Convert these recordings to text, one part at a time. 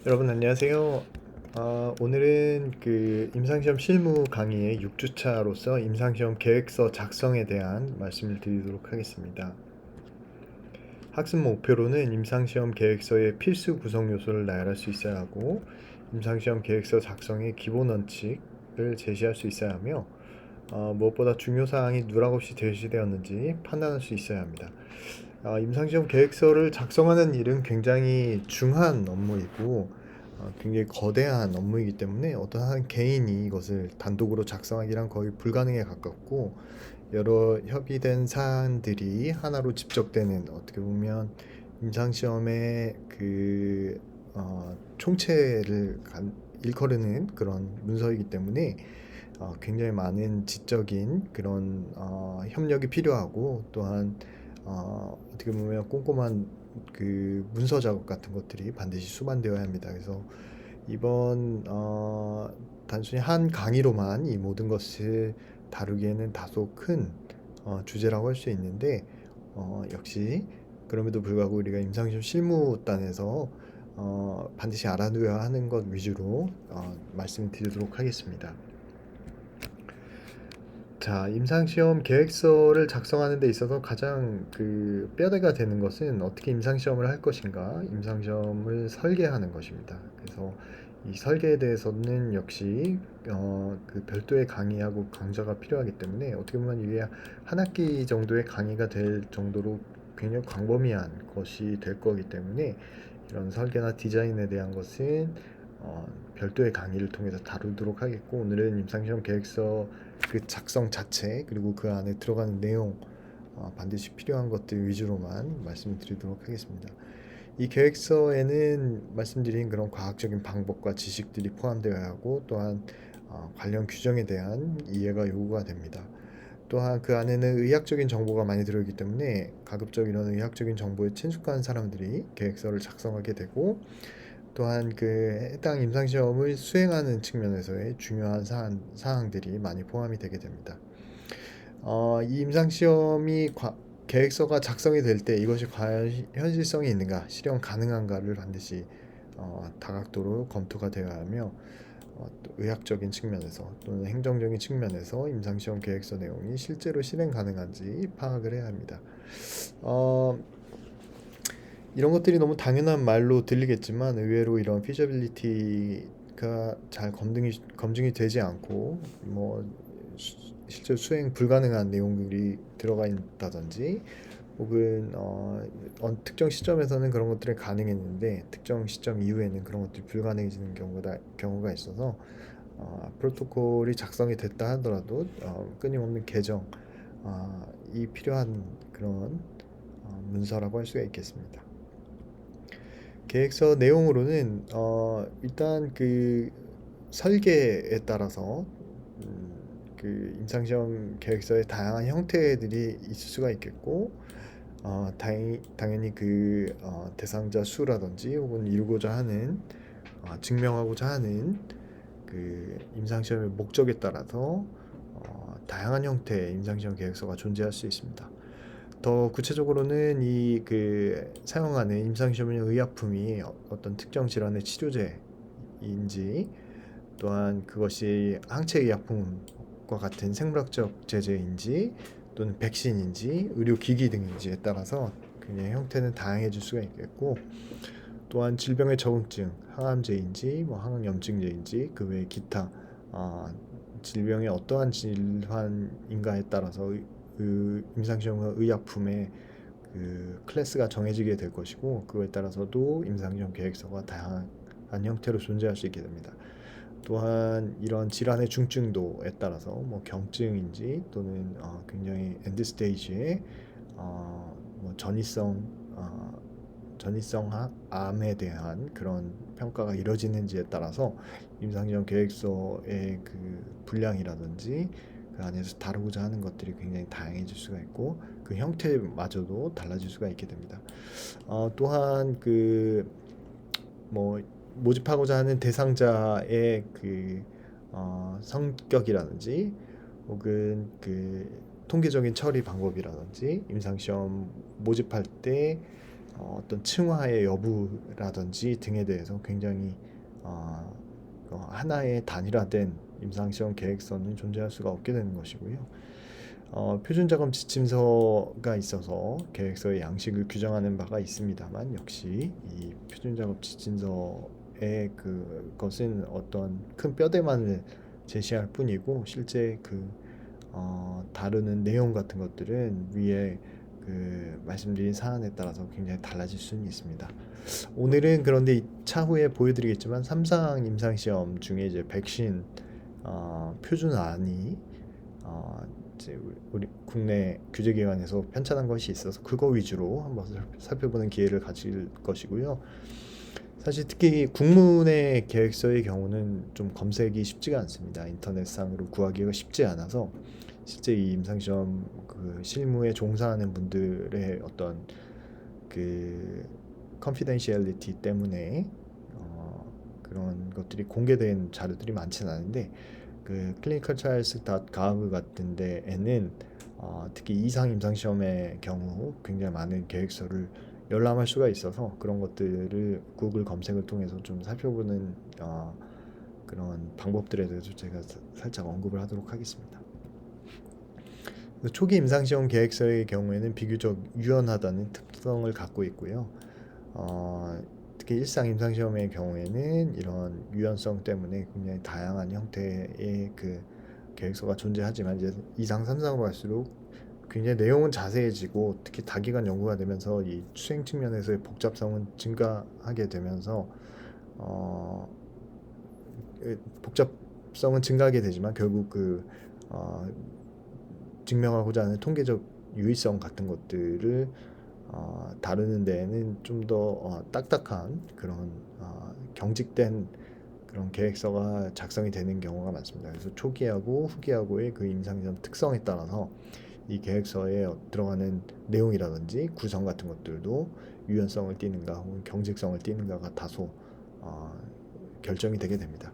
여러분 안녕하세요. 오늘은 임상시험 실무 강의의 6주차로서 임상시험 계획서 작성에 대한 말씀을 드리도록 하겠습니다. 학습 목표로는 임상시험 계획서의 필수 구성 요소를 나열할 수 있어야 하고, 임상시험 계획서 작성의 기본 원칙을 제시할 수 있어야 하며, 무엇보다 중요사항이 누락 없이 제시되었는지 판단할 수 있어야 합니다. 임상시험 계획서를 작성하는 일은 굉장히 중한 업무이고, 굉장히 거대한 업무이기 때문에 어떤 한 개인이 이것을 단독으로 작성하기란 거의 불가능에 가깝고, 여러 협의된 사안들이 하나로 집적되는, 어떻게 보면 임상시험의 총체를 일컬는 그런 문서이기 때문에 굉장히 많은 지적인 그런 협력이 필요하고, 또한 어떻게 보면 꼼꼼한 문서 작업 같은 것들이 반드시 수반되어야 합니다. 그래서 이번 단순히 한 강의로만 이 모든 것을 다루기에는 다소 큰 주제라고 할 수 있는데, 역시 그럼에도 불구하고 우리가 임상시험 실무단에서 반드시 알아두어야 하는 것 위주로 말씀을 드리도록 하겠습니다. 자, 임상시험 계획서를 작성하는 데 있어서 가장 뼈대가 되는 것은 어떻게 임상시험을 할 것인가, 임상시험을 설계하는 것입니다. 그래서 이 설계에 대해서는 역시 별도의 강의하고 강좌가 필요하기 때문에, 어떻게 보면 이게 한 학기 정도의 강의가 될 정도로 굉장히 광범위한 것이 될 거기 때문에, 이런 설계나 디자인에 대한 것은 별도의 강의를 통해서 다루도록 하겠고, 오늘은 임상시험 계획서 작성 자체, 그리고 그 안에 들어가는 내용, 반드시 필요한 것들 위주로만 말씀을 드리도록 하겠습니다. 이 계획서에는 말씀드린 그런 과학적인 방법과 지식들이 포함되어야 하고, 또한 관련 규정에 대한 이해가 요구가 됩니다. 또한 그 안에는 의학적인 정보가 많이 들어있기 때문에 가급적 이런 의학적인 정보에 친숙한 사람들이 계획서를 작성하게 되고, 또한 해당 임상시험을 수행하는 측면에서의 중요한 사항들이 많이 포함이 되게 됩니다. 이 임상시험이 계획서가 작성이 될 때 이것이 과연 현실성이 있는가, 실현 가능한가를 반드시 다각도로 검토가 되어야 하며, 또 의학적인 측면에서 또는 행정적인 측면에서 임상시험 계획서 내용이 실제로 실행 가능한지 파악을 해야 합니다. 어, 이런 것들이 너무 당연한 말로 들리겠지만, 의외로 이런 피저빌리티가 잘 검증이 되지 않고, 실제 수행 불가능한 내용들이 들어가 있다든지, 혹은 특정 시점에서는 그런 것들이 가능했는데 특정 시점 이후에는 그런 것들이 불가능해지는 경우가 있어서, 프로토콜이 작성이 됐다 하더라도 끊임없는 개정이 필요한 그런 문서라고 할 수가 있겠습니다. 계획서 내용으로는 일단 설계에 따라서 임상시험 계획서의 다양한 형태들이 있을 수가 있겠고, 당연히 대상자 수라든지, 혹은 이루고자 하는 증명하고자 하는 임상시험의 목적에 따라서 다양한 형태의 임상시험 계획서가 존재할 수 있습니다. 더 구체적으로는 사용하는 임상시험용 의약품이 어떤 특정 질환의 치료제인지, 또한 그것이 항체의약품과 같은 생물학적 제제인지, 또는 백신인지, 의료기기 등인지에 따라서 그냥 형태는 다양해질 수가 있겠고, 또한 질병의 적응증, 항암제인지 항염증제인지, 그 외에 기타 질병의 어떠한 질환인가에 따라서 임상시험과 의약품의 클래스가 정해지게 될 것이고, 그거에 따라서도 임상시험 계획서가 다양한 형태로 존재할 수 있게 됩니다. 또한 이런 질환의 중증도에 따라서 경증인지, 또는 굉장히 엔드 스테이지의 전이성 암에 대한 그런 평가가 이뤄지는지에 따라서 임상시험 계획서의 분량이라든지 그 안에서 다루고자 하는 것들이 굉장히 다양해질 수가 있고, 그 형태마저도 달라질 수가 있게 됩니다. 또한 모집하고자 하는 대상자의 성격이라든지, 혹은 통계적인 처리 방법이라든지, 임상시험 모집할 때 어떤 층화의 여부라든지 등에 대해서 굉장히 어, 하나의 단일화된 임상시험 계획서는 존재할 수가 없게 되는 것이고요. 표준작업 지침서가 있어서 계획서의 양식을 규정하는 바가 있습니다만, 역시 이 표준작업 지침서의 그것은 어떤 큰 뼈대만을 제시할 뿐이고, 실제 다루는 내용 같은 것들은 위에 말씀드린 사안에 따라서 굉장히 달라질 수는 있습니다. 오늘은 그런데 차후에 보여드리겠지만, 3상 임상시험 중에 이제 백신 표준안이 이제 우리 국내 규제기관에서 편찬한 것이 있어서 그거 위주로 한번 살펴보는 기회를 가질 것이고요. 사실 특히 국문의 계획서의 경우는 좀 검색이 쉽지가 않습니다. 인터넷상으로 구하기가 쉽지 않아서 실제 이 임상시험 실무에 종사하는 분들의 어떤 컨피덴셜리티 때문에 그런 것들이 공개된 자료들이 많지는 않은데, clinicaltrials.gov 같은 데에는 특히 이상 임상시험의 경우 굉장히 많은 계획서를 열람할 수가 있어서 그런 것들을 구글 검색을 통해서 좀 살펴보는 그런 방법들에 대해서 제가 살짝 언급을 하도록 하겠습니다. 초기 임상시험 계획서의 경우에는 비교적 유연하다는 특성을 갖고 있고요. 특히 일상 임상시험의 경우에는 이런 유연성 때문에 굉장히 다양한 형태의 계획서가 존재하지만, 이제 2상, 3상으로 갈수록 굉장히 내용은 자세해지고, 특히 다기간 연구가 되면서 이 수행 측면에서의 복잡성은 증가하게 되면서 복잡성은 증가하게 되지만, 결국 증명하고자 하는 통계적 유의성 같은 것들을 다루는 데에는 좀 더 딱딱한 그런 경직된 그런 계획서가 작성이 되는 경우가 많습니다. 그래서 초기하고 후기하고의 임상시험 특성에 따라서 이 계획서에 들어가는 내용이라든지 구성 같은 것들도 유연성을 띠는가 혹은 경직성을 띠는가가 다소 결정이 되게 됩니다.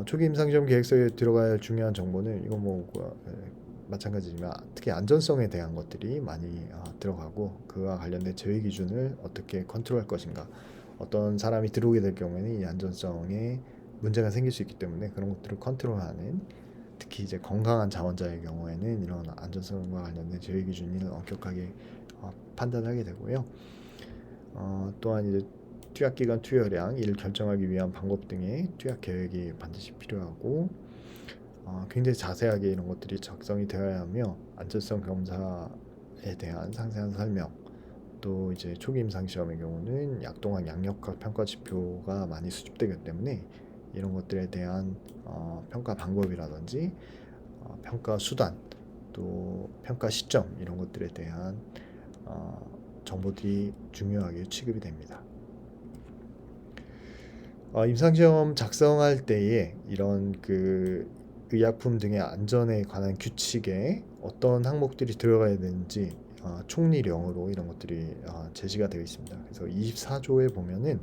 초기 임상시험 계획서에 들어가야 할 중요한 정보는 이건 마찬가지지만, 특히 안전성에 대한 것들이 많이 들어가고, 그와 관련된 제외 기준을 어떻게 컨트롤할 것인가, 어떤 사람이 들어오게 될 경우에는 이 안전성에 문제가 생길 수 있기 때문에 그런 것들을 컨트롤하는, 특히 이제 건강한 자원자의 경우에는 이런 안전성과 관련된 제외 기준을 엄격하게 판단하게 되고요. 또한 이제 투약기간, 투여량, 이를 결정하기 위한 방법 등의 투약 계획이 반드시 필요하고, 굉장히 자세하게 이런 것들이 작성이 되어야 하며, 안전성 검사에 대한 상세한 설명, 또 이제 초기 임상 시험의 경우는 약동학 양력학 평가 지표가 많이 수집되기 때문에 이런 것들에 대한 평가 방법이라든지 평가 수단, 또 평가 시점, 이런 것들에 대한 정보들이 중요하게 취급이 됩니다. 임상시험 작성할 때에 이런 의약품 등의 안전에 관한 규칙에 어떤 항목들이 들어가야 되는지 총리령으로 이런 것들이 제시가 되어 있습니다. 그래서 24조에 보면은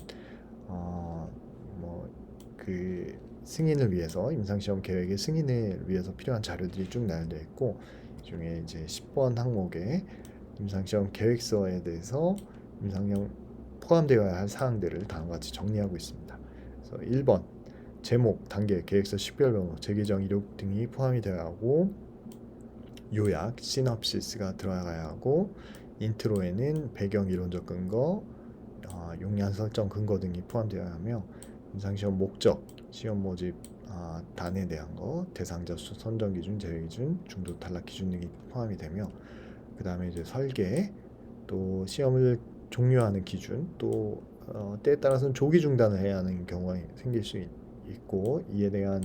승인을 위해서, 임상시험 계획의 승인을 위해서 필요한 자료들이 쭉 나열되어 있고, 이 중에 이제 10번 항목에 임상시험 계획서에 대해서 임상시험 포함되어야 할 사항들을 다음과 같이 정리하고 있습니다. 그래서 1번 제목, 단계, 계획서 식별번호, 재개정 이력 등이 포함이 되어야 하고, 요약, 시놉시스가 들어가야 하고, 인트로에는 배경 이론적 근거, 용량 설정 근거 등이 포함되어야 하며, 임상시험 목적, 시험 모집 단에 대한 거, 대상자 수, 선정 기준, 제외 기준, 중도 탈락 기준 등이 포함이 되며, 그 다음에 이제 설계, 또 시험을 종료하는 기준, 또 때에 따라서는 조기 중단을 해야 하는 경우가 생길 수 있고, 이에 대한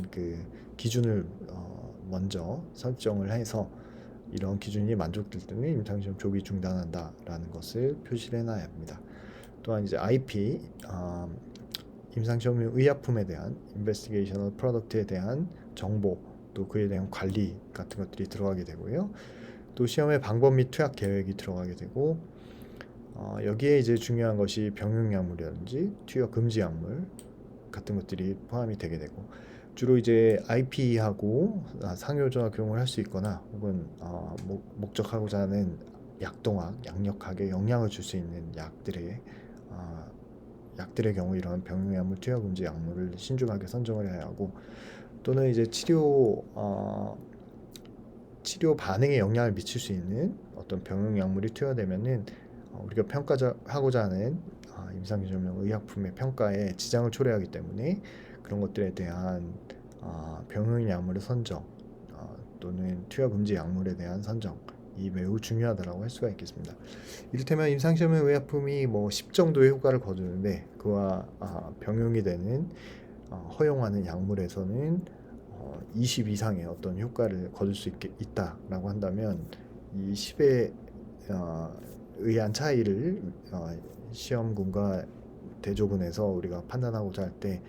기준을 먼저 설정을 해서 이런 기준이 만족될 때는 임상시험 조기 중단한다라는 것을 표시를 해놔야 합니다. 또한 이제 IP, 임상시험 의약품에 대한 investigational product에 대한 정보, 또 그에 대한 관리 같은 것들이 들어가게 되고요. 또 시험의 방법 및 투약 계획이 들어가게 되고, 여기에 이제 중요한 것이 병용약물이라든지 투여 금지 약물 같은 것들이 포함이 되게 되고, 주로 이제 IP하고 상호작용을 할 수 있거나, 혹은 목적하고자 하는 약동학, 약력학에 영향을 줄 수 있는 어, 약들의 경우 이런 병용약물 투여 금지 약물을 신중하게 선정을 해야 하고, 또는 이제 치료 반응에 영향을 미칠 수 있는 어떤 병용약물이 투여되면은 우리가 평가하고자 하는 임상시험용 의약품의 평가에 지장을 초래하기 때문에 그런 것들에 대한 병용약물의 선정, 또는 투여 금지 약물에 대한 선정이 매우 중요하다고 할 수가 있겠습니다. 이를테면 임상시험용 의약품이 뭐 10 정도의 효과를 거두는데 그와 병용이 되는 허용하는 약물에서는 20 이상의 어떤 효과를 거둘 수 있다라고 한다면, 이 10의 의한 차이를 시험군과 대조군에서 우리가 판단하고자 할 때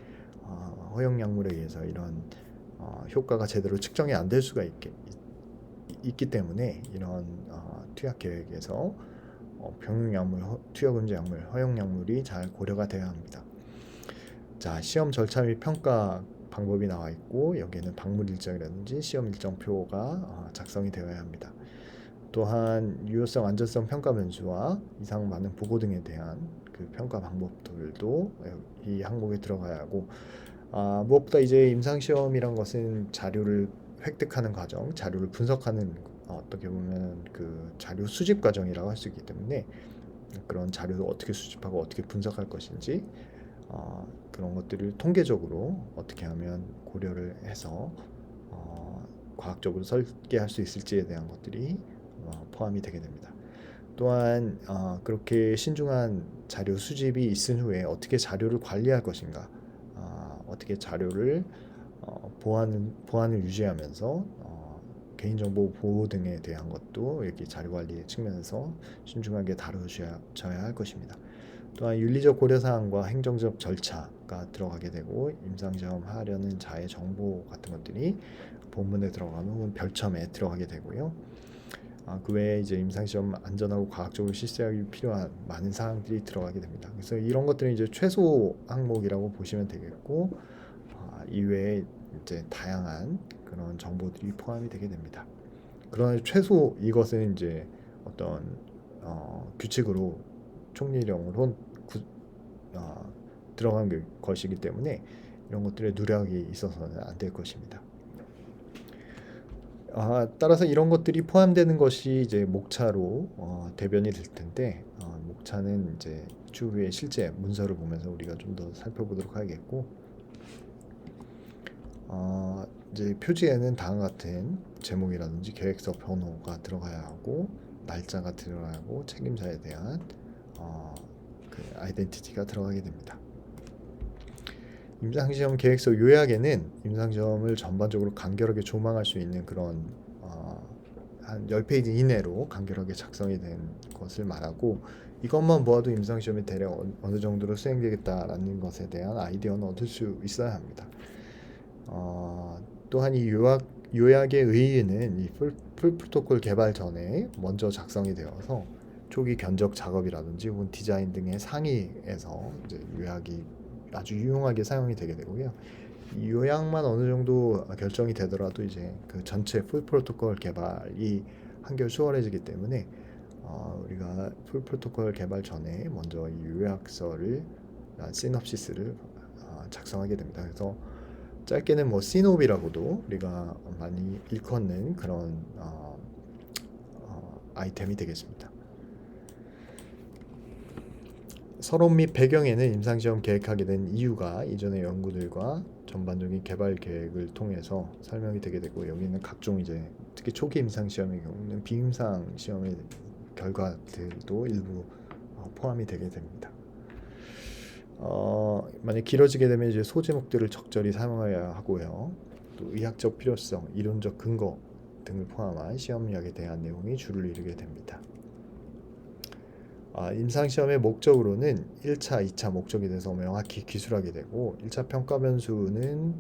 허용 약물에 의해서 이런 효과가 제대로 측정이 안 될 수가 있기 때문에 이런 투약 계획에서 병용 약물, 투여 금지 약물, 허용 약물이 잘 고려가 되어야 합니다. 자, 시험 절차 및 평가 방법이 나와 있고, 여기에는 방문 일정이라든지 시험 일정표가 작성이 되어야 합니다. 또한 유효성, 안전성 평가 변수와 이상 많은 보고 등에 대한 그 평가 방법들도 이 항목에 들어가야 하고, 무엇보다 이제 임상시험이란 것은 자료를 획득하는 과정, 자료를 분석하는, 어떻게 보면 그 자료 수집 과정이라고 할 수 있기 때문에 그런 자료를 어떻게 수집하고 어떻게 분석할 것인지, 그런 것들을 통계적으로 어떻게 하면 고려를 해서 과학적으로 설계할 수 있을지에 대한 것들이 포함이 되게 됩니다. 또한 그렇게 신중한 자료 수집이 있은 후에 어떻게 자료를 관리할 것인가, 어떻게 자료를 보안을 유지하면서 개인정보 보호 등에 대한 것도 여기 자료 관리 측면에서 신중하게 다루셔야 할 것입니다. 또한 윤리적 고려사항과 행정적 절차가 들어가게 되고, 임상시험 하려는 자의 정보 같은 것들이 본문에 들어가면 혹은 별첨에 들어가게 되고요. 그 외에 이제 임상시험 안전하고 과학적으로 실시하기 필요한 많은 사항들이 들어가게 됩니다. 그래서 이런 것들은 이제 최소 항목이라고 보시면 되겠고, 이외에 이제 다양한 그런 정보들이 포함이 되게 됩니다. 그러나 최소 이것은 이제 어떤 규칙으로 총리령으로 어, 들어간 것이기 때문에 이런 것들의 누락이 있어서는 안 될 것입니다. 따라서 이런 것들이 포함되는 것이 이제 목차로 대변이 될 텐데, 목차는 이제 추후에 실제 문서를 보면서 우리가 좀 더 살펴보도록 하겠고, 이제 표지에는 다음과 같은 제목이라든지 계획서 번호가 들어가야 하고, 날짜가 들어가야 하고, 책임자에 대한 그 아이덴티티가 들어가게 됩니다. 임상시험 계획서 요약에는 임상시험을 전반적으로 간결하게 조망할 수 있는 그런 한 10페이지 이내로 간결하게 작성이 된 것을 말하고, 이것만 보아도 임상시험이 대략 어느 정도로 수행되겠다라는 것에 대한 아이디어는 얻을 수 있어야 합니다. 또한 이 요약의 의의는 이 풀 프로토콜 개발 전에 먼저 작성이 되어서 초기 견적 작업이라든지 혹은 디자인 등의 상의에서 이제 요약이 아주 유용하게 사용이 되게 되고요. 이 요약만 어느 정도 결정이 되더라도 이제 그 전체 풀 프로토콜 개발이 한결 수월해지기 때문에 우리가 풀 프로토콜 개발 전에 먼저 이 요약서를, 시놉시스를 작성하게 됩니다. 그래서 짧게는 뭐 시놉이라고도 우리가 많이 일컫는 그런 아이템이 되겠습니다. 서론 및 배경에는 임상시험 계획하게 된 이유가 이전의 연구들과 전반적인 개발 계획을 통해서 설명이 되게 되고, 여기는 각종 이제 특히 초기 임상시험의 경우는 비임상 시험의 결과들도 일부 포함이 되게 됩니다. 만약 길어지게 되면 이제 소제목들을 적절히 사용해야 하고요. 또 의학적 필요성, 이론적 근거 등을 포함한 시험약에 대한 내용이 주를 이루게 됩니다. 임상시험의 목적으로는 1차, 2차 목적에 대해서 명확히 기술하게 되고, 1차 평가 변수는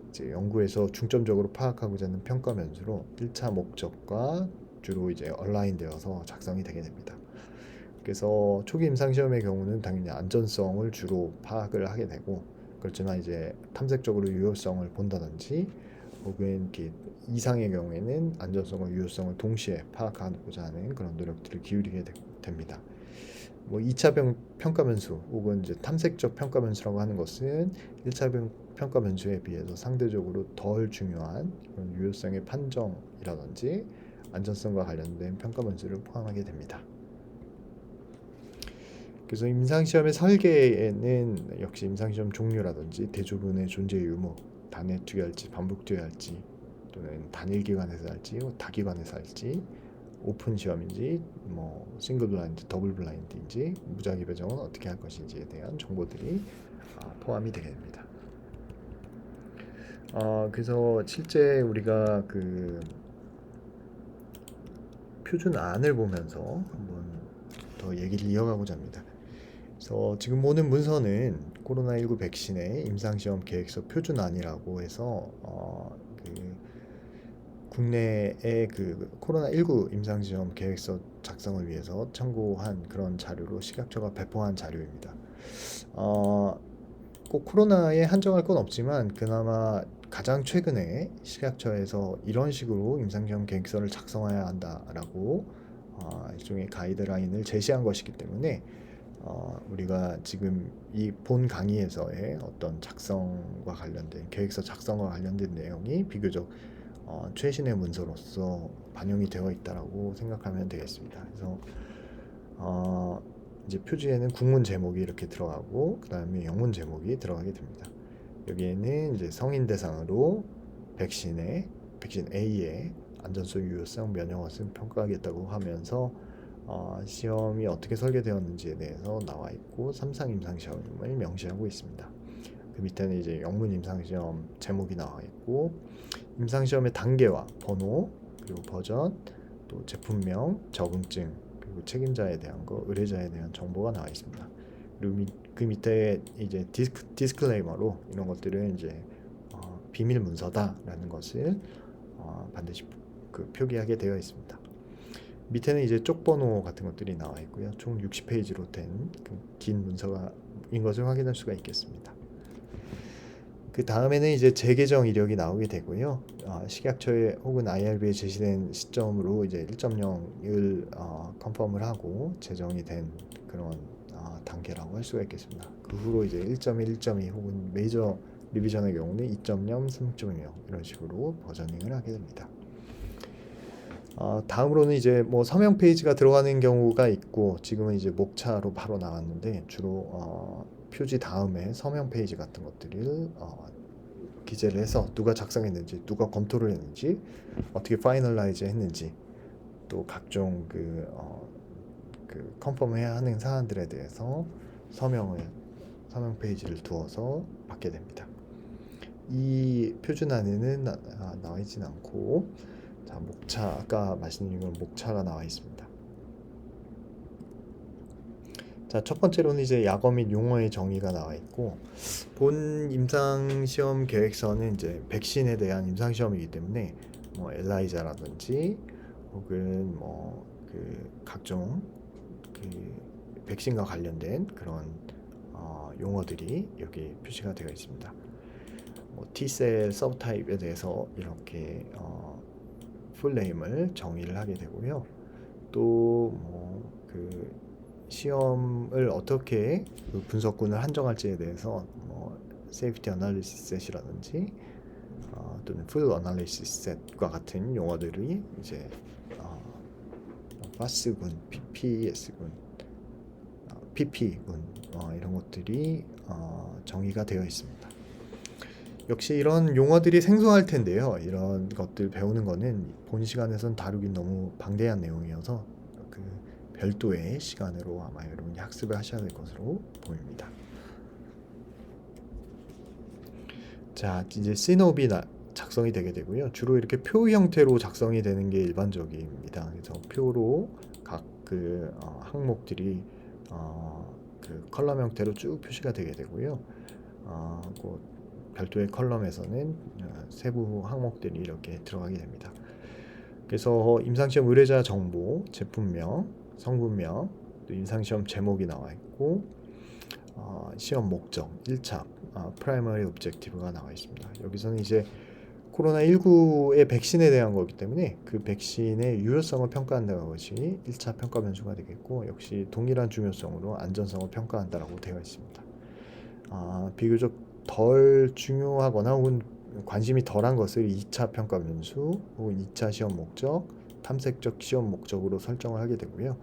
이제 연구에서 중점적으로 파악하고자 하는 평가 변수로 1차 목적과 주로 이제 얼라인되어서 작성이 되게 됩니다. 그래서 초기 임상시험의 경우는 당연히 안전성을 주로 파악을 하게 되고, 그렇지만 이제 탐색적으로 유효성을 본다든지 혹은 이렇게 이상의 경우에는 안전성과 유효성을 동시에 파악하고자 하는 그런 노력들을 기울이게 됩니다. 뭐 2차 평가 변수 혹은 이제 탐색적 평가 변수라고 하는 것은 1차 평가 변수에 비해서 상대적으로 덜 중요한 그런 유효성의 판정이라든지 안전성과 관련된 평가 변수를 포함하게 됩니다. 그래서 임상시험의 설계에는 역시 임상시험 종류라든지 대조군의 존재 유무, 단회 투여할지 반복 투여할지 또는 단일 기관에서 할지 다기관에서 할지 오픈 시험인지 뭐 싱글 블라인드, 더블 블라인드인지 무작위 배정은 어떻게 할 것인지에 대한 정보들이 포함이 되게 됩니다. 그래서 실제 우리가 그 표준안을 보면서 한번 더 얘기를 이어가고자 합니다. 그래서 지금 모든 문서는 코로나19 백신의 임상시험 계획서 표준안이라고 해서 그 국내의 그 코로나19 임상시험 계획서 작성을 위해서 참고한 그런 자료로 식약처가 배포한 자료입니다. 꼭 코로나에 한정할 건 없지만 그나마 가장 최근에 식약처에서 이런 식으로 임상시험 계획서를 작성해야 한다라고 일종의 가이드라인을 제시한 것이기 때문에 우리가 지금 이 본 강의에서의 어떤 작성과 관련된 계획서 작성과 관련된 내용이 비교적 최신의 문서로서 반영이 되어 있다라고 생각하면 되겠습니다. 그래서 이제 표지에는 국문 제목이 이렇게 들어가고 그 다음에 영문 제목이 들어가게 됩니다. 여기에는 이제 성인 대상으로 백신 A의 안전성, 유효성, 면역성을 평가하겠다고 하면서 시험이 어떻게 설계되었는지에 대해서 나와 있고 3상 임상시험을 명시하고 있습니다. 그 밑에는 이제 영문 임상시험 제목이 나와 있고 임상시험의 단계와 번호 그리고 버전 또 제품명, 적응증 그리고 책임자에 대한 거, 의뢰자에 대한 정보가 나와 있습니다. 그리고 그 밑에 이제 디스클레이머로 이런 것들은 이제 비밀 문서다라는 것을 반드시 그 표기하게 되어 있습니다. 밑에는 이제 쪽번호 같은 것들이 나와 있고요. 총 60페이지로 된 긴 문서인 것을 확인할 수가 있겠습니다. 그 다음에는 이제 재개정 이력이 나오게 되고요. 식약처에 혹은 IRB에 제시된 시점으로 이제 1.0을 컨펌을 하고 제정이 된 그런 단계라고 할 수가 있겠습니다. 그 후로 이제 1.1, 1.2 혹은 메이저 리비전의 경우는 2.0, 3.0 이런 식으로 버저닝을 하게 됩니다. 다음으로는 이제 뭐 서명 페이지가 들어가는 경우가 있고 지금은 이제 목차로 바로 나왔는데 주로 표지 다음에 서명 페이지 같은 것들을 기재를 해서 누가 작성했는지, 누가 검토를 했는지, 어떻게 파이널라이즈 했는지, 또 각종 그 컨펌해야 하는 사안들에 대해서 서명 페이지를 두어서 받게 됩니다. 이 표준안에는 나와 있진 않고 자, 목차 아까 말씀드린 건 목차가 나와 있습니다. 자, 첫 번째로는 이제 약어 및 용어의 정의가 나와 있고 본 임상시험 계획서는 이제 백신에 대한 임상시험이기 때문에 뭐 엘라이자라든지 혹은 뭐 그 각종 그 백신과 관련된 그런 용어들이 여기 표시가 되어 있습니다. 뭐 T셀 서브타입에 대해서 이렇게 풀네임을 정의를 하게 되고요. 또 뭐 그 시험을 어떻게 그 분석군을 한정할지에 대해서 뭐 세이프티 어널리시스 셋이라든지 또는 풀 어널리시스 셋과 같은 용어들이 이제 파스군, PPS군, PP군 이런 것들이 정의가 되어 있습니다. 역시 이런 용어들이 생소할 텐데요. 이런 것들 배우는 거는 본 시간에선 다루긴 너무 방대한 내용이어서 그 별도의 시간으로 아마 여러분이 학습을 하셔야 될 것으로 보입니다. 자, 이제 시놉이 작성이 되게 되고요. 주로 이렇게 표 형태로 작성이 되는 게 일반적입니다. 그래서 표로 각 그 항목들이 그 컬럼 형태로 쭉 표시가 되게 되고요. 그 별도의 컬럼에서는 세부 항목들이 이렇게 들어가게 됩니다. 그래서 임상시험 의뢰자 정보, 제품명, 성분명, 또 임상시험 제목이 나와 있고 시험 목적, 1차 프라이머리 오브젝티브가 나와 있습니다. 여기서는 이제 코로나19의 백신에 대한 거기 때문에 그 백신의 유효성을 평가한다는 것이 1차 평가 변수가 되겠고, 역시 동일한 중요성으로 안전성을 평가한다라고 되어 있습니다. 비교적 덜 중요하거나 혹은 관심이 덜한 것을 2차 평가 변수 혹은 2차 시험 목적, 탐색적 시험 목적으로 설정을 하게 되고요.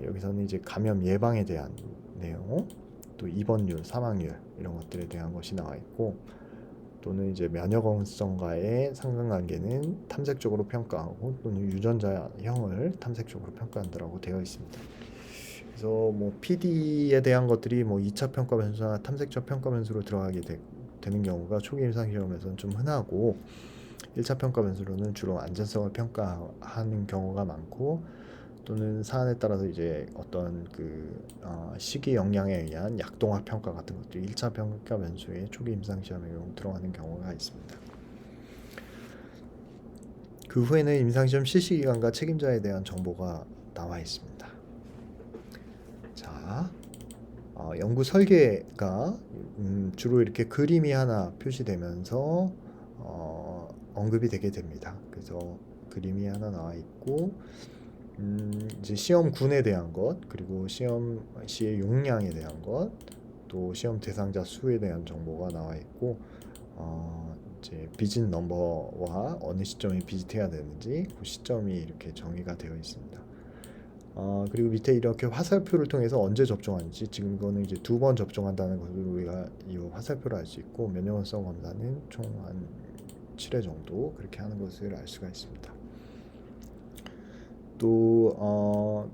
여기서는 이제 감염 예방에 대한 내용, 또 입원율, 사망률 이런 것들에 대한 것이 나와 있고, 또는 이제 면역성과의 상관관계는 탐색적으로 평가하고, 또는 유전자형을 탐색적으로 평가한다라고 되어 있습니다. 그래서 뭐 PD에 대한 것들이 뭐 2차 평가 변수나 탐색적 평가 변수로 들어가게 되는 경우가 초기 임상 시험에서는 좀 흔하고, 1차 평가 변수로는 주로 안전성을 평가하는 경우가 많고, 또는 사안에 따라서 이제 어떤 시기 영향에 의한 약동학 평가 같은 것들이 1차 평가 변수에 초기 임상 시험에 들어가는 경우가 있습니다. 그 후에는 임상 시험 실시 기간과 책임자에 대한 정보가 나와 있습니다. 자, 연구 설계가 주로 이렇게 그림이 하나 표시되면서 언급이 되게 됩니다. 그래서 그림이 하나 나와 있고, 이제 시험군에 대한 것, 그리고 시험 시의 용량에 대한 것, 또 시험 대상자 수에 대한 정보가 나와 있고, 이제 비짓 넘버와 어느 시점에 비짓해야 되는지 그 시점이 이렇게 정의가 되어 있습니다. 그리고 밑에 이렇게 화살표를 통해서 언제 접종하는지, 지금 이거는 이제 2번 접종한다는 것을 우리가 이 화살표로 알 수 있고, 면역성 검사는 총 한 7회 정도 그렇게 하는 것을 알 수가 있습니다. 또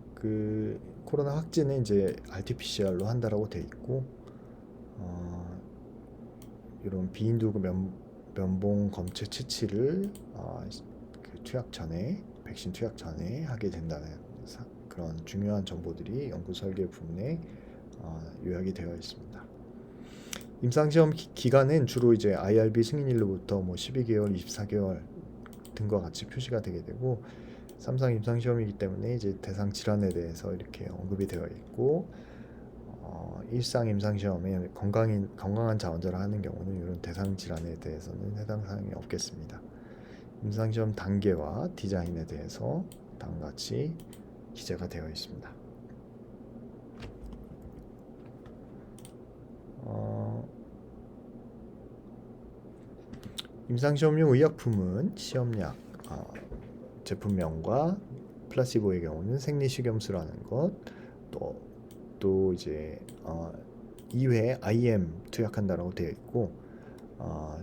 코로나 확진은 이제 RT-PCR로 한다라고 돼 있고, 이런 비인두 면봉 검체 채취를 투약 전에, 백신 투약 전에 하게 된다는 그런 중요한 정보들이 연구 설계 부분에 요약이 되어 있습니다. 임상시험 기간은 주로 이제 IRB 승인일로부터 뭐 12개월, 24개월 등과 같이 표시가 되게 되고, 3상 임상시험이기 때문에 이제 대상 질환에 대해서 이렇게 언급이 되어 있고, 1상 임상시험에 건강한 자원자를 하는 경우는 이런 대상 질환에 대해서는 해당 사항이 없겠습니다. 임상시험 단계와 디자인에 대해서 다음과 같이 기재가 되어 있습니다. 임상시험용 의약품은 시험약, 제품명과 플라시보의 경우는 생리식염수라는 것, 또 이제 2회 IM 투약한다라고 되어 있고,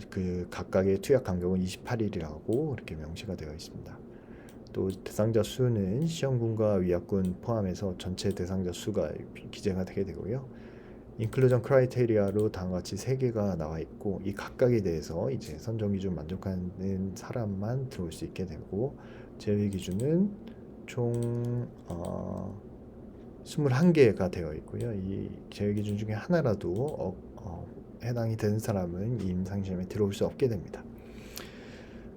그 각각의 투약 간격은 28일이라고 이렇게 명시가 되어 있습니다. 또 대상자 수는 시험군과 위약군 포함해서 전체 대상자 수가 기재가 되게 되고요. 인클루전 크라이테리아로 다음과 같이 3개가 나와 있고, 이 각각에 대해서 이제 선정 기준 만족하는 사람만 들어올 수 있게 되고, 제외 기준은 총 21개가 되어 있고요. 이 제외 기준 중에 하나라도 해당이 되는 사람은 이 임상시험에 들어올 수 없게 됩니다.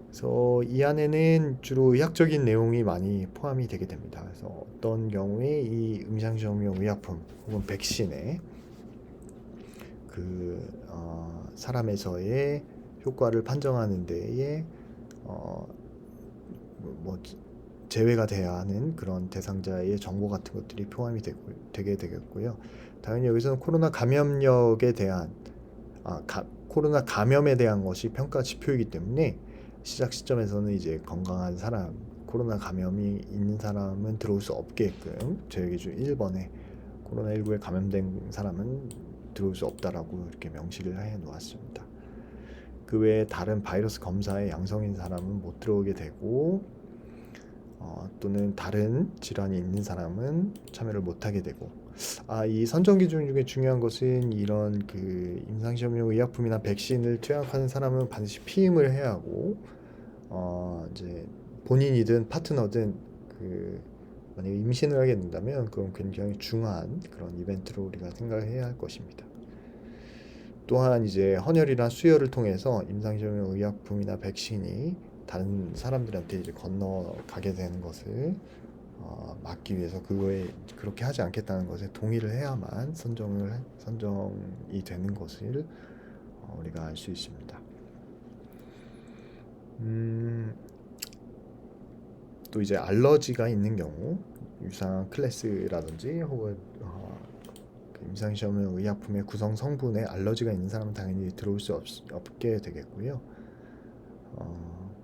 그래서 이 안에는 주로 의학적인 내용이 많이 포함이 되게 됩니다. 그래서 어떤 경우에 이 임상시험용 의약품 혹은 백신에 사람에서의 효과를 판정하는 데에 제외가 돼야 하는 그런 대상자의 정보 같은 것들이 포함이 되게 되겠고요. 당연히 여기서는 코로나 감염력에 대한 코로나 감염에 대한 것이 평가 지표이기 때문에 시작 시점에서는 이제 건강한 사람, 코로나 감염이 있는 사람은 들어올 수 없게끔 제외 기준 1번에 코로나19에 감염된 사람은 들어올 수 없다라고 이렇게 명시를 해 놓았습니다. 그 외에 다른 바이러스 검사에 양성인 사람은 못 들어오게 되고, 또는 다른 질환이 있는 사람은 참여를 못하게 되고, 이 선정 기준 중에 중요한 것은 이런 임상시험용 의약품이나 백신을 투약하는 사람은 반드시 피임을 해야 하고, 이제 본인이든 파트너든 만약에 임신을 하게 된다면 그건 굉장히 중요한 그런 이벤트로 우리가 생각을 해야 할 것입니다. 또한 이제 헌혈이나 수혈을 통해서 임상시험용 의약품이나 백신이 다른 사람들한테 이제 건너가게 되는 것을 막기 위해서 그렇게 하지 않겠다는 것에 동의를 해야만 선정이 되는 것을 우리가 알 수 있습니다. 음, 또 이제 알러지가 있는 경우 유사한 클래스라든지 혹은 그 임상시험용 의약품의 구성 성분에 알러지가 있는 사람은 당연히 들어올 수 없게 되겠고요. 어,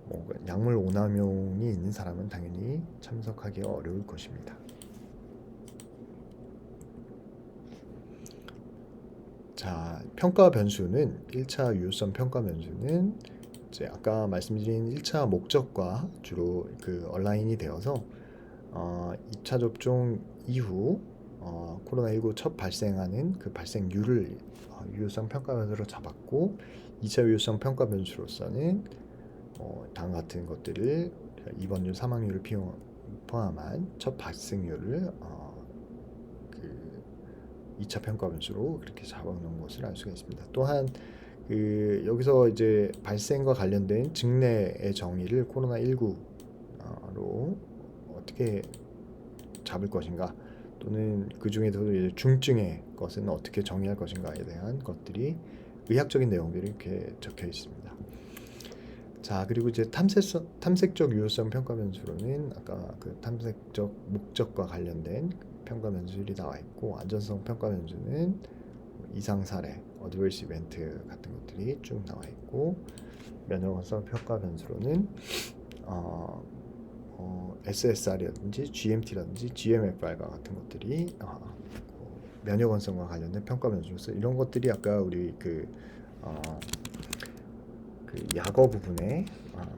뭐 약물 오남용이 있는 사람은 당연히 참석하기 어려울 것입니다. 자, 평가 변수는 1차 유효성 평가 변수는 이제 아까 말씀드린 1차 목적과 주로 그 얼라인이 되어서 2차 접종 이후 코로나19 첫 발생하는 그 발생률을 유효성 평가 변수로 잡았고 2차 유효성 평가 변수로서는 다음과 같은 것들을 입원율, 사망률을 포함한 첫 발생률을 그 2차 평가 변수로 그렇게 잡아놓은 것을 알 수가 있습니다. 또한 그 여기서 이제 발생과 관련된 증례의 정의를 코로나19로 어떻게 잡을 것인가 또는 그 중에서도 이제 중증의 것은 어떻게 정의할 것인가에 대한 것들이 의학적인 내용들이 이렇게 적혀 있습니다. 자, 그리고 이제 탐색적 유효성 평가 변수로는 아까 그 탐색적 목적과 관련된 평가 변수들이 나와 있고 안전성 평가 변수는 이상 사례, 어드버스 이벤트 같은 것들이 쭉 나와 있고 면역성 평가 변수로는 SSR이라든지 GMT라든지 GMFR과 같은 것들이 면역 원성과 관련된 평가 변수로서 이런 것들이 아까 우리 그 약어 부분에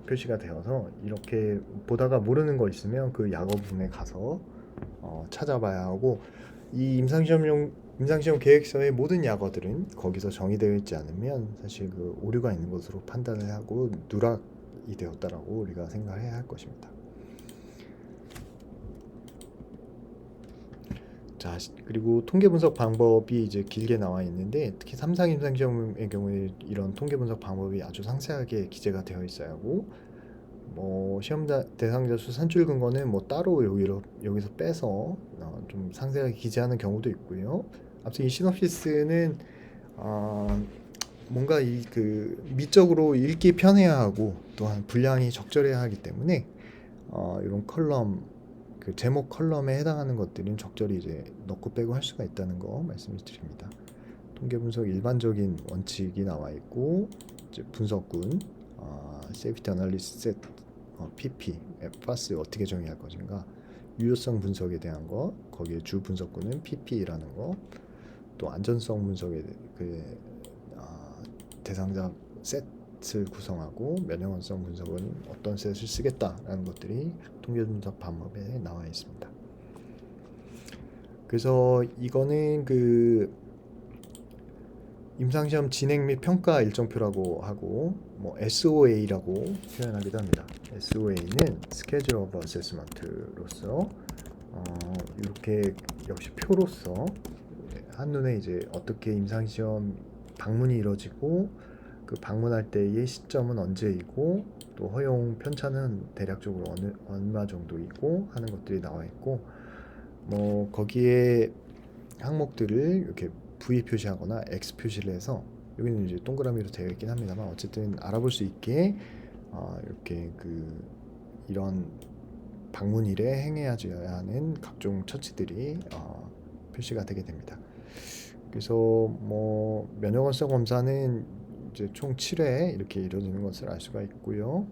표시가 되어서 이렇게 보다가 모르는 거 있으면 그 약어 부분에 가서 찾아봐야 하고 이 임상시험 계획서의 모든 약어들은 거기서 정의되어 있지 않으면 사실 그 오류가 있는 것으로 판단을 하고 누락이 되었다라고 우리가 생각해야 할 것입니다. 자, 그리고 통계 분석 방법이 이제 길게 나와 있는데 특히 3상 임상시험의 경우에 이런 통계 분석 방법이 아주 상세하게 기재가 되어 있어야 하고 뭐 시험 대상자 수 산출 근거는 뭐 따로 여기서 빼서 좀 상세하게 기재하는 경우도 있고요. 앞서 이 시놉시스는 뭔가 이 그 미적으로 읽기 편해야 하고 또한 분량이 적절해야 하기 때문에 이런 컬럼 그 제목 컬럼에 해당하는 것들은 적절히 이제 넣고 빼고 할 수가 있다는 거 말씀을 드립니다. 통계 분석 일반적인 원칙이 나와 있고 이제 분석군, 세이프티 애널리시스 셋, PP, FAS 어떻게 정의할 것인가, 유효성 분석에 대한 거, 거기에 주 분석군은 PP라는 거, 또 안전성 분석의 그 대상자 셋을 구성하고 면역원성 분석은 어떤 셋을 쓰겠다라는 것들이 통계 분석 방법에 나와 있습니다. 그래서 이거는 그 임상시험 진행 및 평가 일정표라고 하고 뭐 SOA라고 표현하기도 합니다. SOA는 Schedule of Assessment로서 이렇게 역시 표로서 한눈에 이제 어떻게 임상시험 방문이 이루어지고 그 방문할 때의 시점은 언제이고 또 허용 편차는 대략적으로 얼마 정도이고 하는 것들이 나와 있고 뭐 거기에 항목들을 이렇게 V 표시하거나 X 표시를 해서 여기는 이제 동그라미로 되어 있긴 합니다만 어쨌든 알아볼 수 있게 이렇게 그 이런 방문일에 행해야져야 하는 각종 처치들이 표시가 되게 됩니다. 그래서 뭐 면역원성 검사는 이제 총 7회 이렇게 이루어지는 것을 알 수가 있고요.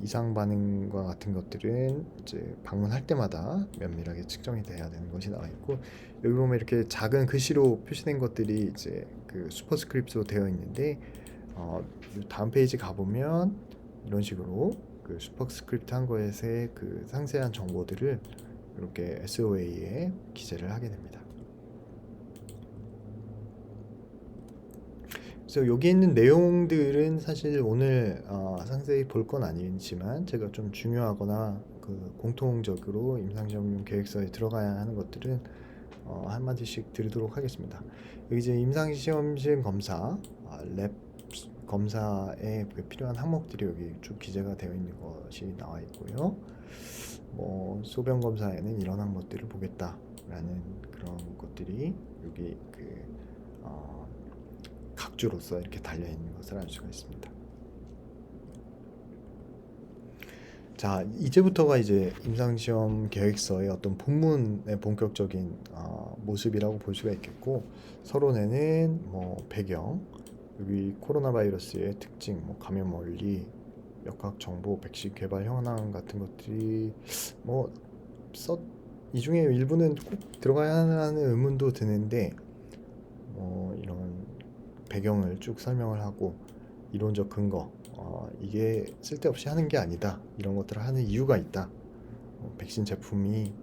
이상 반응과 같은 것들은 이제 방문할 때마다 면밀하게 측정이 돼야 되는 것이 나와 있고 여기 보면 이렇게 작은 글씨로 표시된 것들이 이제 그 슈퍼스크립트로 되어 있는데 다음 페이지 가보면 이런 식으로 그 슈퍼스크립트 한 것의 그 상세한 정보들을 이렇게 SOA에 기재를 하게 됩니다. 그래서 여기 있는 내용들은 사실 오늘 상세히 볼 건 아니지만 제가 좀 중요하거나 그 공통적으로 임상시험용 계획서에 들어가야 하는 것들은 한마디씩 드리도록 하겠습니다. 여기 이제 임상시험 시행 검사, 랩 검사에 필요한 항목들이 여기 쭉 기재가 되어 있는 것이 나와 있고요. 뭐 소변 검사에는 이런 항목들을 보겠다라는 그런 것들이 여기 그 박주로서 이렇게 달려 있는 것을 알 수가 있습니다. 자, 이제부터가 이제 임상시험 계획서의 어떤 본문의 본격적인 모습이라고 볼 수가 있겠고, 서론에는 뭐 배경, 여기 코로나 바이러스의 특징, 뭐 감염 원리, 역학 정보, 백신 개발 현황 같은 것들이 뭐 이 중에 일부는 꼭 들어가야 하는 의문도 드는데, 뭐 이런 배경을 쭉 설명을 하고 이론적 근거, 이게 쓸데없이 하는 게 아니다, 이런 것들을 하는 이유가 있다, 백신 제품이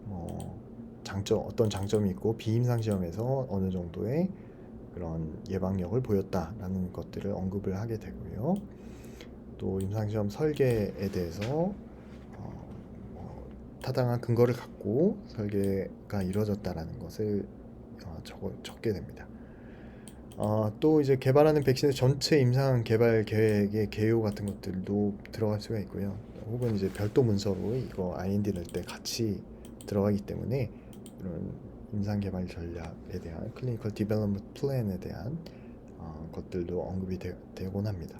뭐 어떤 장점이 있고 비임상 시험에서 어느 정도의 그런 예방력을 보였다라는 것들을 언급을 하게 되고요. 또 임상시험 설계에 대해서 타당한 근거를 갖고 설계가 이루어졌다라는 것을 적게 됩니다. 또 이제 개발하는 백신의 전체 임상 개발 계획의 개요 같은 것들도 들어갈 수가 있고요. 혹은 이제 별도 문서로 이거 IND 낼 때 같이 들어가기 때문에 이런 임상 개발 전략에 대한 클리니컬 디벨롭먼트 플랜에 대한 것들도 언급이 되곤 합니다.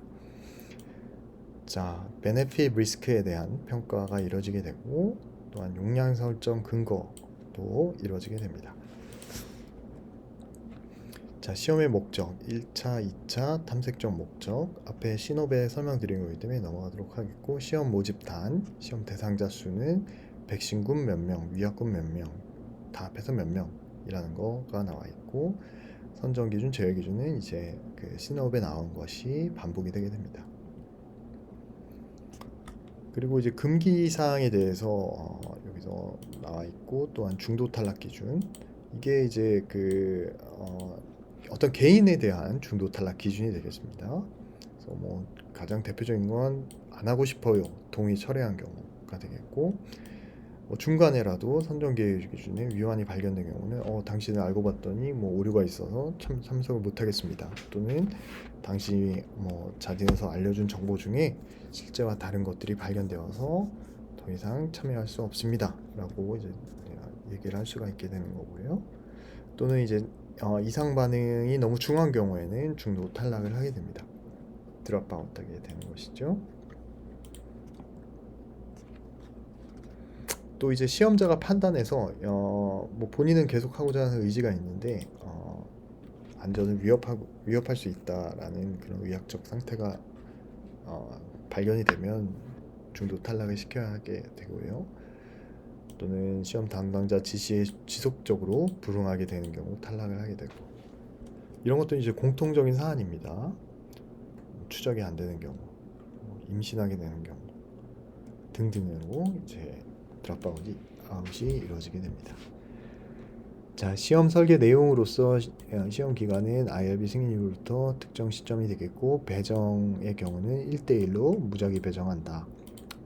자, 베네핏 리스크에 대한 평가가 이루어지게 되고, 또한 용량 설정 근거도 이루어지게 됩니다. 자, 시험의 목적, 1차, 2차 탐색적 목적, 앞에 신호배 설명드린 거기 때문에 넘어가도록 하겠고, 시험 모집단, 시험 대상자 수는 백신군 몇 명, 위약군 몇 명, 다 합해서 몇 명이라는 거가 나와 있고, 선정 기준, 제외 기준은 이제 그 신호배 나온 것이 반복이 되게 됩니다. 그리고 이제 금기 사항에 대해서 여기서 나와 있고, 또한 중도 탈락 기준, 이게 이제 어떤 개인에 대한 중도 탈락 기준이 되겠습니다. 그래서 뭐 가장 대표적인 건 안 하고 싶어요, 동의 철회한 경우가 되겠고, 뭐 중간에라도 선정 계획 기준에 위반이 발견된 경우는 당신을 알고 봤더니 뭐 오류가 있어서 참석을 못 하겠습니다, 또는 당신이 뭐 자진해서 알려준 정보 중에 실제와 다른 것들이 발견되어서 더 이상 참여할 수 없습니다 라고 이제 얘기를 할 수가 있게 되는 거고요. 또는 이제 이상 반응이 너무 중한 경우에는 중도 탈락을 하게 됩니다. 드롭아웃 하게 되는 것이죠. 또 이제 시험자가 판단해서 뭐 본인은 계속하고자 하는 의지가 있는데 안전을 위협할 수 있다라는 그런 의학적 상태가 발견이 되면 중도 탈락을 시켜야 하게 되고요. 또는 시험 담당자 지시에 지속적으로 불응하게 되는 경우 탈락을 하게 되고, 이런 것도 이제 공통적인 사안입니다. 추적이 안 되는 경우, 임신하게 되는 경우 등등으로 이제 드롭아웃이 이루어지게 됩니다. 자, 시험 설계 내용으로서 시험 기간은 IRB 승인 이후부터 특정 시점이 되겠고, 배정의 경우는 1대1로 무작위 배정한다.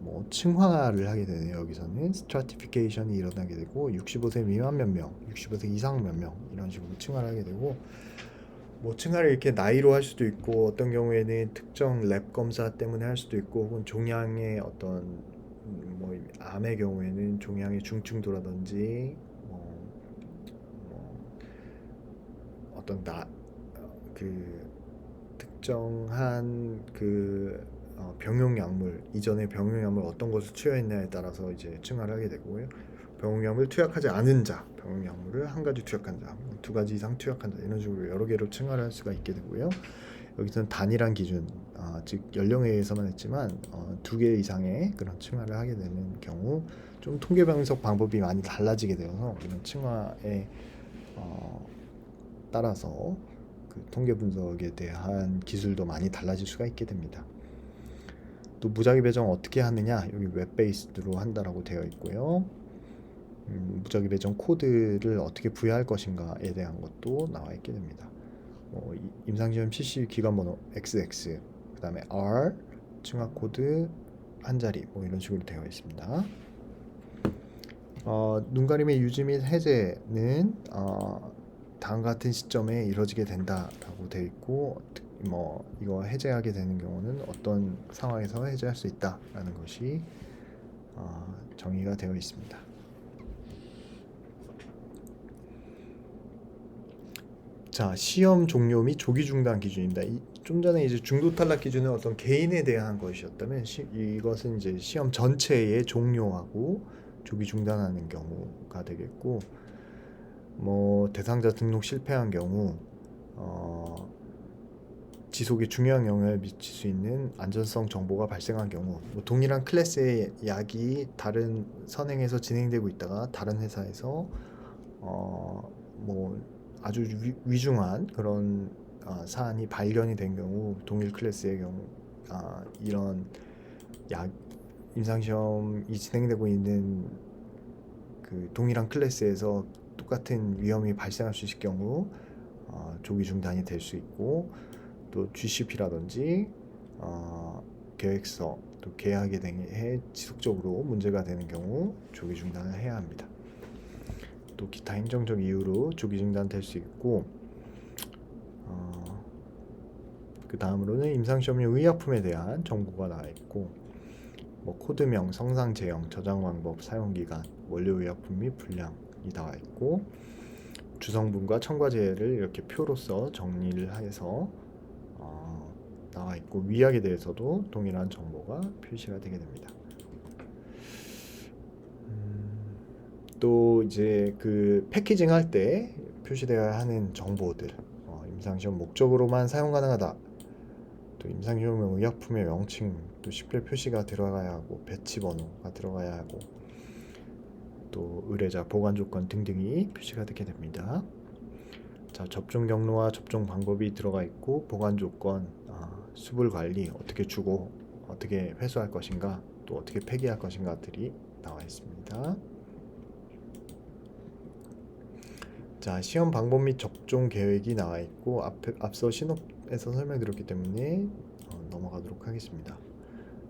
뭐 층화를 하게 되네요. 여기서는 스트라티피케이션이 일어나게 되고, 65세 미만 몇 명, 65세 이상 몇 명, 이런 식으로 층화를 하게 되고, 뭐 층화를 이렇게 나이로 할 수도 있고, 어떤 경우에는 특정 랩 검사 때문에 할 수도 있고, 혹은 종양의 어떤 뭐 암의 경우에는 종양의 중증도라든지 어떤 특정한 병용 약물, 이전에 병용 약물 어떤 것을 투여했냐에 따라서 이제 층화를 하게 되고요. 병용 약물 투약하지 않은 자, 병용 약물을 한 가지 투약한 자, 두 가지 이상 투약한 자, 이런 식으로 여러 개로 층화를 할 수가 있게 되고요. 여기서는 단일한 기준, 즉 연령에 의해서만 했지만 두 개 이상의 그런 층화를 하게 되는 경우, 좀 통계 분석 방법이 많이 달라지게 되어서 이런 층화에 따라서 그 통계 분석에 대한 기술도 많이 달라질 수가 있게 됩니다. 또 무작위 배정 어떻게 하느냐, 여기 웹 베이스드로 한다라고 되어 있고요. 무작위 배정 코드를 어떻게 부여할 것인가에 대한 것도 나와 있게 됩니다. 임상시험 실시 기관번호 XX, 그 다음에 R, 층화 코드 한 자리, 뭐 이런 식으로 되어 있습니다. 눈가림의 유지 및 해제는 다음과 같은 시점에 이루어지게 된다라고 되어 있고, 뭐 이거 해제하게 되는 경우는 어떤 상황에서 해제할 수 있다라는 것이 정의가 되어 있습니다. 자, 시험 종료 및 조기 중단 기준입니다. 좀 전에 이제 중도 탈락 기준은 어떤 개인에 대한 것이었다면 이것은 이제 시험 전체의 종료하고 조기 중단하는 경우가 되겠고, 뭐 대상자 등록 실패한 경우 지속에 중요한 영향을 미칠 수 있는 안전성 정보가 발생한 경우, 뭐 동일한 클래스의 약이 다른 선행에서 진행되고 있다가 다른 회사에서 뭐 아주 위중한 그런 사안이 발견이 된 경우, 동일 클래스의 경우 이런 약 임상시험이 진행되고 있는 그 동일한 클래스에서 똑같은 위험이 발생할 수 있을 경우 조기 중단이 될 수 있고, 또 GCP라든지 계획서, 또 계약에 대해 지속적으로 문제가 되는 경우 조기 중단을 해야 합니다. 또 기타 행정적 이유로 조기 중단될 수 있고, 그 다음으로는 임상시험용 의약품에 대한 정보가 나와 있고, 뭐 코드명, 성상 제형, 저장 방법, 사용 기간, 원료 의약품 및 분량이 나와 있고, 주성분과 첨가제를 이렇게 표로서 정리를 해서 나와 있고, 위약에 대해서도 동일한 정보가 표시가 되게 됩니다. 또 이제 그 패키징 할 때 표시되어야 하는 정보들, 임상시험 목적으로만 사용 가능하다, 또 임상시험용 의약품의 명칭, 또 식별 표시가 들어가야 하고, 배치 번호가 들어가야 하고, 또 의뢰자 보관 조건 등등이 표시가 되게 됩니다. 자, 접종 경로와 접종 방법이 들어가 있고, 보관 조건, 수불 관리 어떻게 주고 어떻게 회수할 것인가, 또 어떻게 폐기할 것인가들이 나와 있습니다. 자, 시험 방법 및 접종 계획이 나와 있고, 앞서 신업에서 설명드렸기 때문에 넘어가도록 하겠습니다.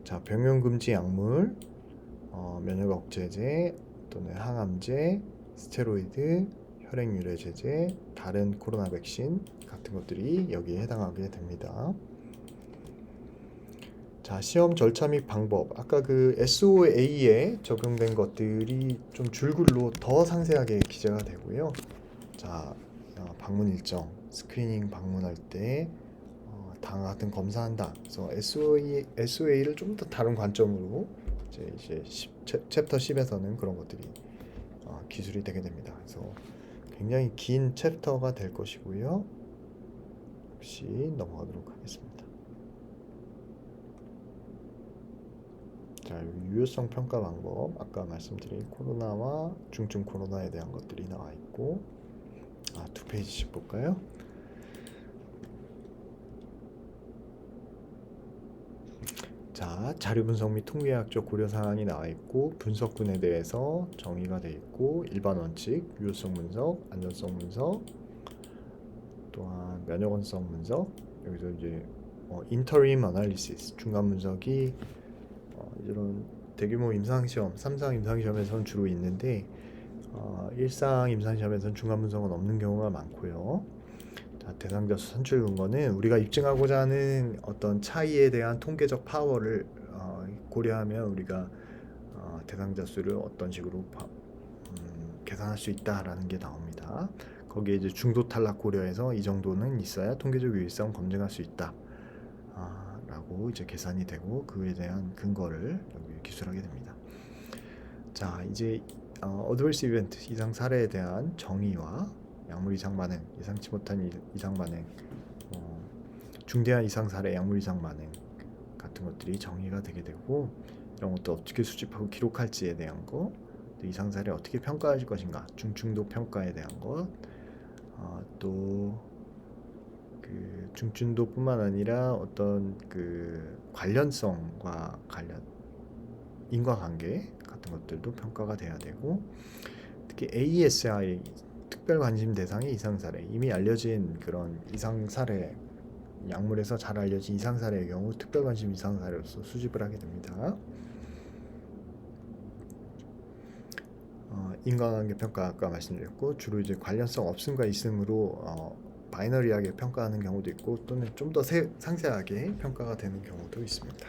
자, 병용 금지 약물, 면역 억제제 또는 항암제, 스테로이드, 혈액 유래 제제, 다른 코로나 백신 같은 것들이 여기에 해당하게 됩니다. 자, 시험 절차 및 방법. 아까 그 SOA에 적용된 것들이 좀 줄글로 더 상세하게 기재가 되고요. 자, 방문 일정, 스크리닝 방문할 때 다음과 같은 검사한다. 그래서 SOA를 좀 더 다른 관점으로 이제 챕터 10에서는 그런 것들이 기술이 되게 됩니다. 그래서 굉장히 긴 챕터가 될 것이고요. 역시 넘어가도록 하겠습니다. 자, 유효성 평가 방법, 아까 말씀드린 코로나와 중증 코로나에 대한 것들이 나와 있고, 두 페이지씩 볼까요? 자, 자료 분석 및 통계학적 고려 사항이 나와 있고, 분석군에 대해서 정의가 되어 있고, 일반 원칙, 유효성 분석, 안전성 분석, 또한 면역원성 분석, 여기서 이제 인터림 어널리시스, 중간 분석이 이런 대규모 임상시험, 3상 임상시험에서는 주로 있는데, 1상 임상시험에서는 중간 분석은 없는 경우가 많고요. 자, 대상자 수 선출 근거는 우리가 입증하고자 하는 어떤 차이에 대한 통계적 파워를 고려하면 우리가 대상자 수를 어떤 식으로 계산할 수 있다라는 게 나옵니다. 거기에 이제 중도 탈락 고려해서 이 정도는 있어야 통계적 유의성 검증할 수 있다 라고 이제 계산이 되고, 그에 대한 근거를 여기 기술하게 됩니다. 자, 이제 어드버스 이벤트, 이상 사례에 대한 정의와 약물 이상 반응, 예상치 못한 이상 반응, 중대한 이상 사례, 약물 이상 반응 같은 것들이 정의가 되게 되고, 이런 것도 어떻게 수집하고 기록할지에 대한 거, 또 이상 사례 어떻게 평가할 것인가, 중증도 평가에 대한 것, 또 그 중증도뿐만 아니라 어떤 그 관련성과 관련 인과관계 같은 것들도 평가가 돼야 되고, 특히 ASI, 특별 관심 대상의 이상 사례, 이미 알려진 그런 이상 사례, 약물에서 잘 알려진 이상 사례의 경우 특별 관심 이상 사례로서 수집을 하게 됩니다. 인과관계 평가 아까 말씀드렸고, 주로 이제 관련성 없음과 있음으로 바이너리하게 평가하는 경우도 있고, 또는 좀 더 상세하게 평가가 되는 경우도 있습니다.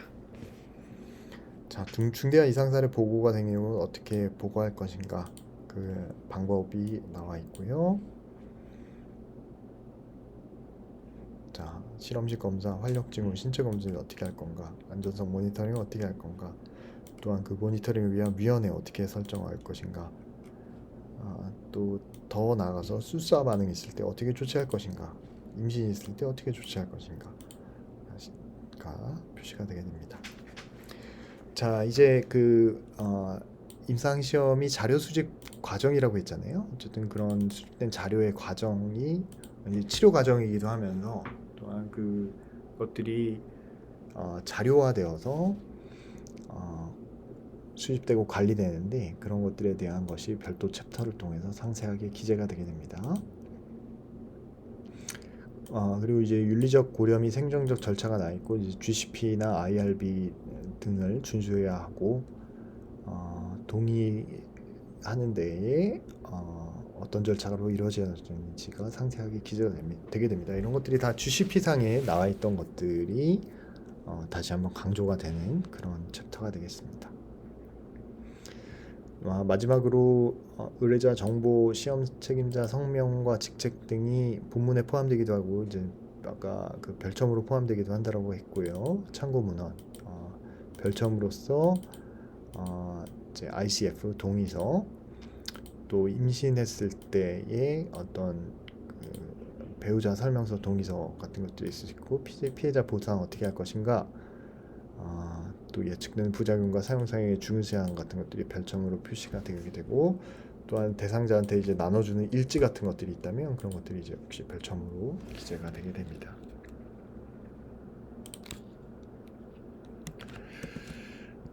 자, 중대한 이상 사례 보고가 된 경우 어떻게 보고할 것인가, 그 방법이 나와 있고요. 자, 실험실 검사, 활력 징후, 신체 검진을 어떻게 할 건가? 안전성 모니터링을 어떻게 할 건가? 또한 그 모니터링을 위한 위원회 어떻게 설정할 것인가? 또 더 나아가서 수사 반응이 있을 때 어떻게 조치할 것인가? 임신이 있을 때 어떻게 조치할 것인가? 가 표시가 되게 됩니다. 자, 이제 임상 시험이 자료 수집 과정이라고 했잖아요. 어쨌든 그런 수집된 자료의 과정이 이제 치료 과정이기도 하면서 또한 그것들이 자료화되어서 수집되고 관리되는데 그런 것들에 대한 것이 별도 챕터를 통해서 상세하게 기재가 되게 됩니다. 그리고 이제 윤리적 고려 및 행정적 절차가 나 있고 이제 GCP나 IRB 등을 준수해야 하고 동의하는 데에 어떤 절차로 이루어져야 되는지가 상세하게 기재가 되게 됩니다. 이런 것들이 다 GCP상에 나와 있던 것들이 다시 한번 강조가 되는 그런 챕터가 되겠습니다. 마지막으로 의뢰자 정보, 시험 책임자 성명과 직책 등이 본문에 포함되기도 하고 이제 아까 그 별첨으로 포함되기도 한다라고 했고요. 참고 문헌, 별첨으로서 이제 ICF 동의서, 또 임신했을 때의 어떤 배우자 설명서 동의서 같은 것들이 있을 수 있고 피해자 보상 어떻게 할 것인가, 또 예측되는 부작용과 사용상의 중요사항 같은 것들이 별점으로 표시가 되게 되고 또한 대상자한테 이제 나눠주는 일지 같은 것들이 있다면 그런 것들이 이제 역시 별점으로 기재가 되게 됩니다.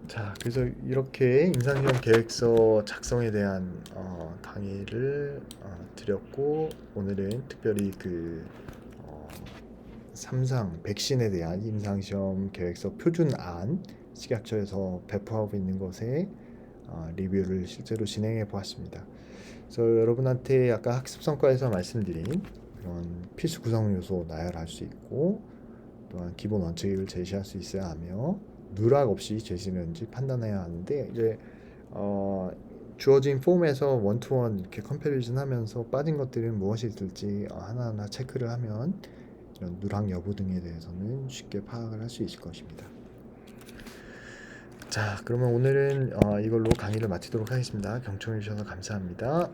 자, 그래서 이렇게 임상시험 계획서 작성에 대한 강의를 드렸고 오늘은 특별히 3상 백신에 대한 임상시험 계획서 표준안 식약처에서 배포하고 있는 것에 리뷰를 실제로 진행해 보았습니다. 그래서 여러분한테 아까 학습성과에서 말씀드린 그런 필수 구성 요소 나열할 수 있고 또한 기본 원칙을 제시할 수 있어야 하며 누락 없이 제시되는지 판단해야 하는데 이제 주어진 폼에서 원투원 이렇게 컴패리즌 하면서 빠진 것들은 무엇이 있을지 하나하나 체크를 하면 이런 누락 여부 등에 대해서는 쉽게 파악을 할 수 있을 것입니다. 자, 그러면 오늘은 이걸로 강의를 마치도록 하겠습니다. 경청해 주셔서 감사합니다.